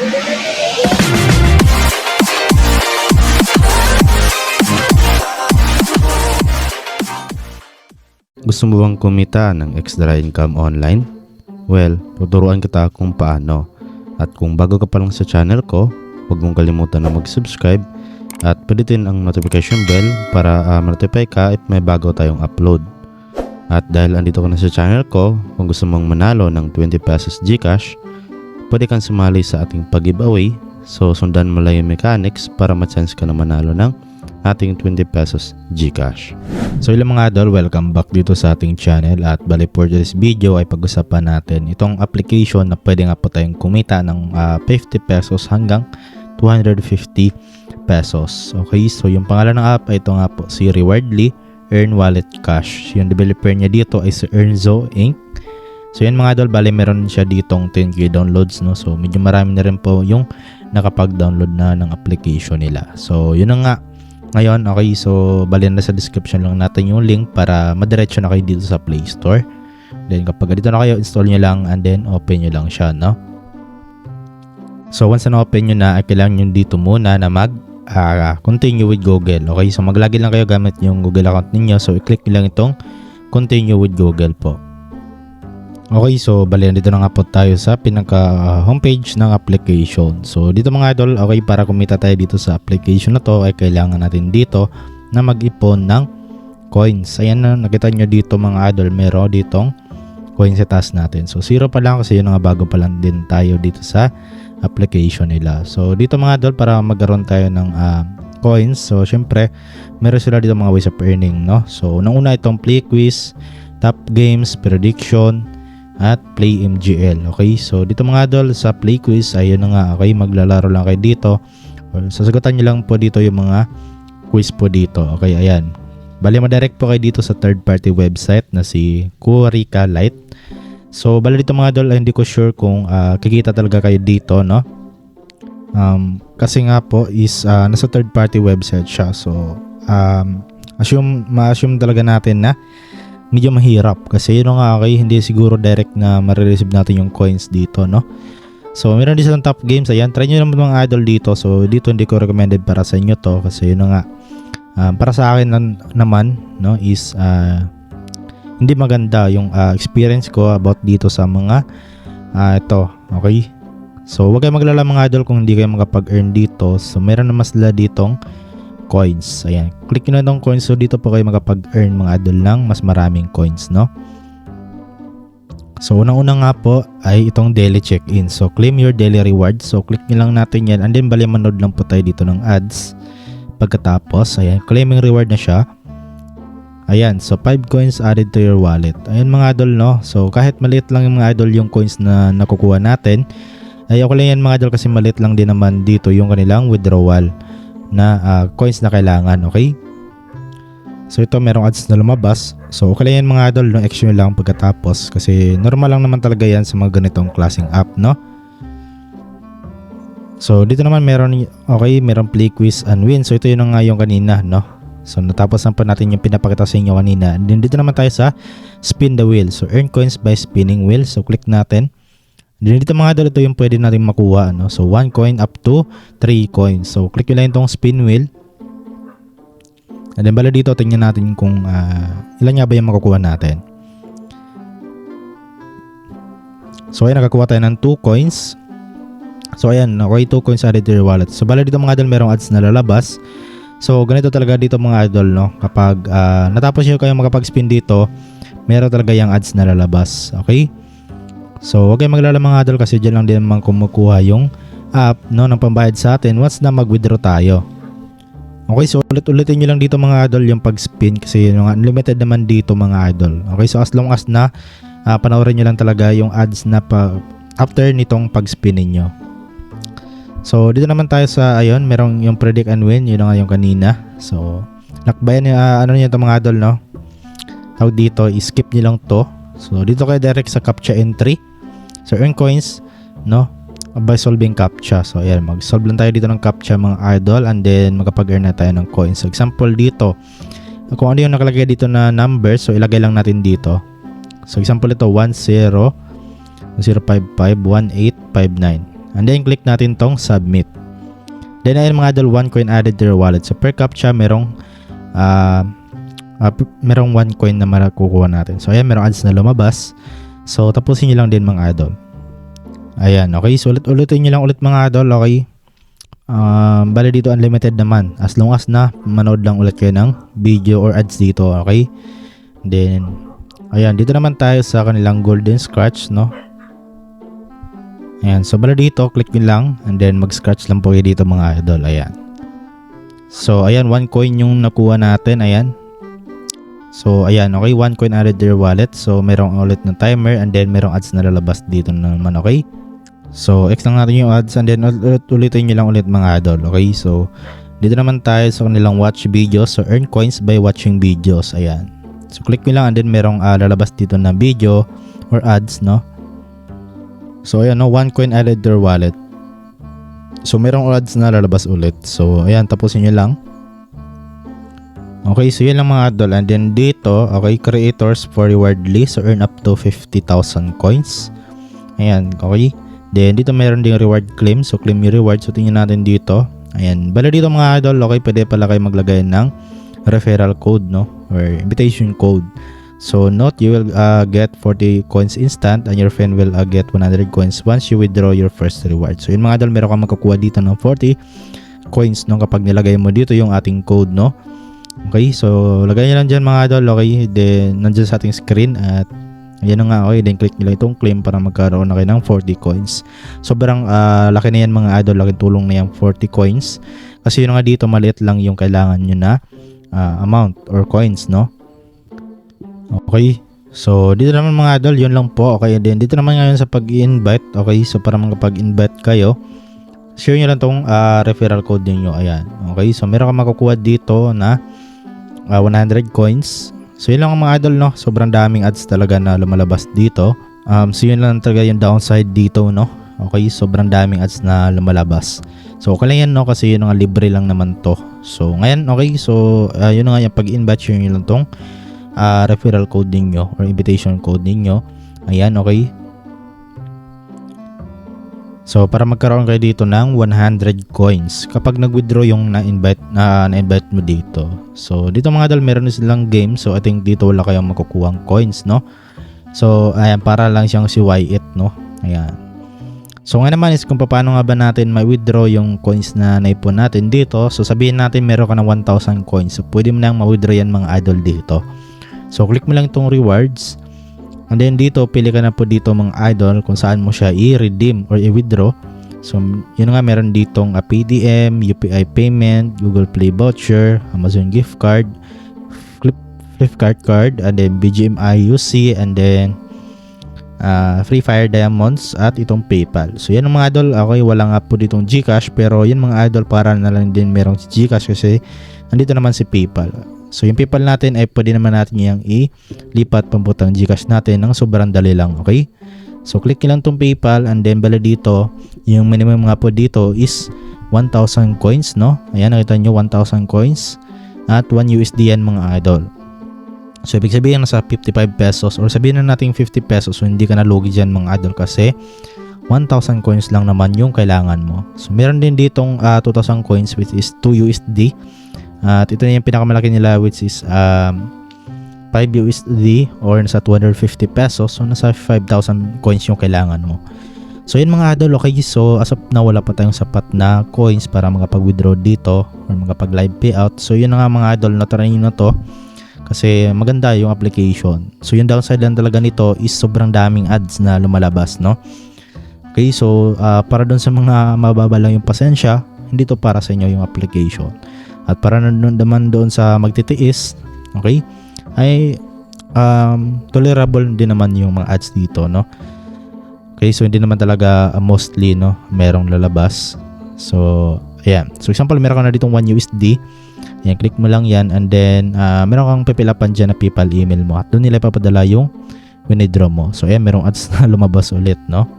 Gusto mo bang kumita ng extra income online? Well, tuturuan kita kung paano. At kung bago ka pa lang sa channel ko, huwag mong kalimutan na mag-subscribe at pindutin ang notification bell para ma-notify ka if may bago tayong upload. At dahil andito ka na sa channel ko, kung gusto mong manalo ng 20 pesos GCash, pwede kang sumali sa ating pag-giveaway. So sundan mo lang yung mechanics para ma-chance ka na manalo ng ating 20 pesos GCash. So ilang mga idol, welcome back dito sa ating channel at bali for this video ay pag-usapan natin itong application na pwede nga po tayong kumita ng 50 pesos hanggang 250 pesos. Okay, so yung pangalan ng app ay ito nga po, si Rewardly Earn Wallet Cash. Yung developer niya dito ay si Earnzo Inc. So yun mga idol, bali meron siya ditong 10k downloads, no? So medyo marami na rin po yung nakapag-download na ng application nila. So yun na nga. Ngayon, okay, so bali na sa description lang natin yung link para madiretso na kayo dito sa Play Store. Then kapag dito na kayo, install nyo lang and then open nyo lang siya, no? So once na open nyo na, ay kailangan nyo dito muna na continue with Google. Okay, so mag-login lang kayo gamit yung Google account ninyo. So i-click nyo lang itong continue with Google po. Okay, so bali dito na nga po tayo sa pinaka homepage ng application. So dito mga idol, okay, para kumita tayo dito sa application na to ay kailangan natin dito na mag-ipon ng coins. Ayan na, nakita nyo dito mga idol, meron ditong coins sa taas natin. So 0 pa lang kasi yun nga, bago pa lang din tayo dito sa application nila. So dito mga idol, para magkaroon tayo ng coins, so syempre meron sila dito mga ways of earning, no? So una itong play quiz, top games, prediction, at play MGL. Okay, so dito mga idol sa play quiz, ayun na nga, okay, maglalaro lang kayo dito. Sasagutan nyo lang po dito yung mga quiz po dito. Okay, ayan, bali madirect po kayo dito sa third party website na si Curica Lite. So bali dito mga idol, hindi ko sure kung kikita talaga kayo dito, no? Kasi nga po is nasa third party website siya. So ma-assume talaga natin na medyo mahirap kasi yun nga, okay, hindi siguro direct na marireceive natin yung coins dito, no? So meron din silang top games. Ayan, try nyo naman mga idol dito. So dito hindi ko recommended para sa inyo to kasi yun nga, para sa akin naman, no, is hindi maganda yung experience ko about dito sa mga ito. Okay, so huwag kayo maglala mga idol kung hindi kayo makapag-earn dito. So meron naman sila ditong coins. Ayan, click nyo na itong coins. So dito po kayo makapag-earn mga idol ng mas maraming coins, no? So unang-una nga po ay itong daily check-in. So claim your daily reward. So click nyo lang natin yan and then bali manood lang po tayo dito ng ads. Pagkatapos, ayan, claiming reward na siya. Ayan, so 5 coins added to your wallet. Ayan mga idol, no? So kahit maliit lang yung mga idol yung coins na nakukuha natin, ay okay lang yan mga idol kasi maliit lang din naman dito yung kanilang withdrawal na coins na kailangan. Okay, so ito merong ads na lumabas. So okay lang yan mga idol, no? Action lang pagkatapos kasi normal lang naman talaga yan sa mga ganitong klaseng app, no? So dito naman meron, okay, meron play quiz and win. So ito yun nga yung kanina, no? So natapos na pa natin yung pinapakita sa inyo kanina. And then dito naman tayo sa spin the wheel. So earn coins by spinning wheel. So click natin. Dito mga idol, ito yung pwede natin makuha, no? So 1 coin up to 3 coins. So click nyo lang itong spin wheel. And then bala dito, tingnan natin kung ilan nga ba yung makukuha natin. So ayan, nakakuha tayo ng 2 coins. So ayan, okay, 2 coins added to your wallet. So bala dito mga idol, merong ads na lalabas. So ganito talaga dito mga idol, no? Kapag natapos nyo kayo makapag-spin dito, meron talaga yung ads na lalabas. Okay, so huwag kayong maglala mga idol kasi dyan lang din naman kumukuha yung app, no, ng pambayad sa atin once na mag-withdraw tayo. Okay, so ulit-ulitin nyo lang dito mga idol yung pag-spin kasi yung unlimited naman dito mga idol. Okay, so as long as na panoorin nyo lang talaga yung ads na after nitong pag-spin ninyo. So dito naman tayo sa, ayun, merong yung predict and win, yun nga yung kanina. So nakbayan ano nyo ito mga idol, no? Tawag dito, skip nyo lang to. So dito kayo direct sa captcha entry. So earn coins, no, by solving captcha. So ayan, mag-solve lang tayo dito ng captcha mga idol and then makapag-earn na tayo ng coins. So example dito, kung ano yung nakalagay dito na number, so ilagay lang natin dito. So example ito 10 055 1859. And then click natin tong submit. Then ayun mga idol, 1 coin added to your wallet. So per captcha merong 1 coin na makukuha natin. So ayan, merong ads na lumabas. So tapusin nyo lang din mga idol. Ayan, okay. So ulitin nyo lang ulit mga idol, okay. Bali dito unlimited naman. As long as na manood lang ulit kayo ng video or ads dito, okay. Then ayan, dito naman tayo sa kanilang golden scratch, no. Ayan, so bala dito, click nyo lang and then mag-scratch lang po kayo dito mga idol. Ayan. So ayan, 1 coin yung nakuha natin. Ayan. So ayan, okay, 1 coin added to your wallet. So merong ulit ng timer and then merong ads na lalabas dito naman, okay. So X lang natin yung ads and then ulitin nyo lang ulit mga idol, okay. So dito naman tayo sa kanilang watch videos. So earn coins by watching videos. Ayan. So click nyo lang and then merong lalabas dito na video or ads, no. So ayan, no, 1 coin added to your wallet. So merong ads na lalabas ulit. So ayan, tapusin nyo lang. Okay, so yun lang mga idol. And then dito, okay, creators for reward list. So earn up to 50,000 coins. Ayan, okay. Then dito meron ding reward claim. So claim your reward. So tingnan natin dito. Ayan, bala dito mga idol, okay, pwede pala kayo maglagay ng referral code, no, or invitation code. So note, you will get 40 coins instant and your friend will get 100 coins once you withdraw your first reward. So yun mga idol, meron kang makakuha dito ng 40 coins, no, kapag nilagay mo dito yung ating code, no. Okay, so lagay nyo lang dyan mga idol, okay. Then nandyan sa ating screen at ayan nga, okay. Then click nyo lang itong claim para magkaroon na kayo ng 40 coins. Sobrang laki na yan mga idol, laking tulong na yung 40 coins. Kasi yun nga dito, maliit lang yung kailangan nyo na amount or coins, no. Okay, so dito naman mga idol, yun lang po, okay. Then dito naman ngayon sa pag-invite, okay. So para makapag-invite kayo, share nyo lang tong referral code niyo. Ayan, okay. So meron kang makukuha dito na 100 coins. So yun lang mga idol, no. Sobrang daming ads talaga na lumalabas dito. So yun lang talaga yung downside dito, no. Okay, sobrang daming ads na lumalabas. So okay lang yan, no, kasi yun nga, libre lang naman to. So ngayon, okay, so yun nga yung pag-invite, share nyo lang tong referral code ninyo or invitation code ninyo. Ayan, okay. So para magkaroon kayo dito ng 100 coins kapag nag-withdraw yung na-invite mo dito. So dito mga idol, meron silang game. So I think dito wala kayong makukuhang coins, no. So ayan, para lang siyang si Y8, no. Ayan. So ngayon naman is kung paano nga ba natin ma-withdraw yung coins na naipon natin dito. So sabihin natin meron ka ng 1,000 coins. So pwede mo nang ma-withdraw yan mga idol dito. So click mo lang itong rewards. And then dito, pili ka na po dito mga idol kung saan mo siya i-redeem or i-withdraw. So yun nga, meron ditong PDM, UPI payment, Google Play voucher, Amazon gift card, Flipkart card, and then BGMI UC, and then Free Fire Diamonds at itong PayPal. So yan mga idol, okay, wala nga po ditong GCash, pero yan mga idol, para na lang din merong GCash kasi nandito naman si PayPal. So yung PayPal natin ay pwede naman natin yung ilipat pamputang GCash natin ng sobrang dali lang, okay? So click nyo lang itong PayPal and then bala dito, yung minimum nga po dito is 1,000 coins, no? Ayan, nakita nyo 1,000 coins at 1 USD yan mga idol. So ibig sabihin nasa 55 pesos or sabihin na natin 50 pesos, so hindi ka na lugi dyan mga idol kasi 1,000 coins lang naman yung kailangan mo. So meron din ditong 2,000 coins which is 2 USD. At ito na yung pinakamalaki nila which is 5 USD or nasa 250 pesos. So nasa 5,000 coins yung kailangan mo. So yun mga idol, okay. So as of now, wala pa tayong sapat na coins para makapag-withdraw dito or makapag-live payout. So yun na nga mga idol, natry nyo na to kasi maganda yung application. So yung downside lang talaga nito is sobrang daming ads na lumalabas, no. Okay, so para dun sa mga mababa lang yung pasensya, hindi to para sa inyo yung application. At para naman doon sa magtitiis, okay, ay tolerable din naman yung mga ads dito, no. Okay, so hindi naman talaga mostly, no, merong lalabas. So ayan, so example, meron ka na ditong 1 USD. Ayan, click mo lang yan and then meron kang pipilapan dyan na PayPal email mo at doon nila ipapadala yung withdraw mo. So ayan, merong ads na lumabas ulit, no.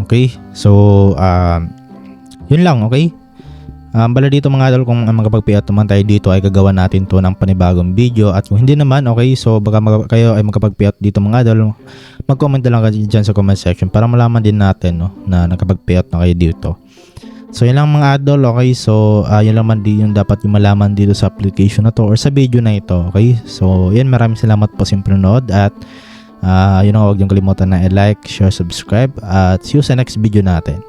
Okay, so yun lang, okay. Bala dito mga idol, kung makapag-payout naman tayo dito ay gagawa natin to ng panibagong video, at kung hindi naman, okay, so baka kayo ay makapag-payout dito mga idol, mag-comment na lang kayo dyan sa comment section para malaman din natin, no, na nakapag-payout na kayo dito. So yun lang mga idol, okay, so yun lang man din yung dapat yung malaman dito sa application na to or sa video na ito, okay. So yun, maraming salamat po sa panonood, at yun lang, huwag yung kalimutan na i-like, share, subscribe, at see you sa next video natin.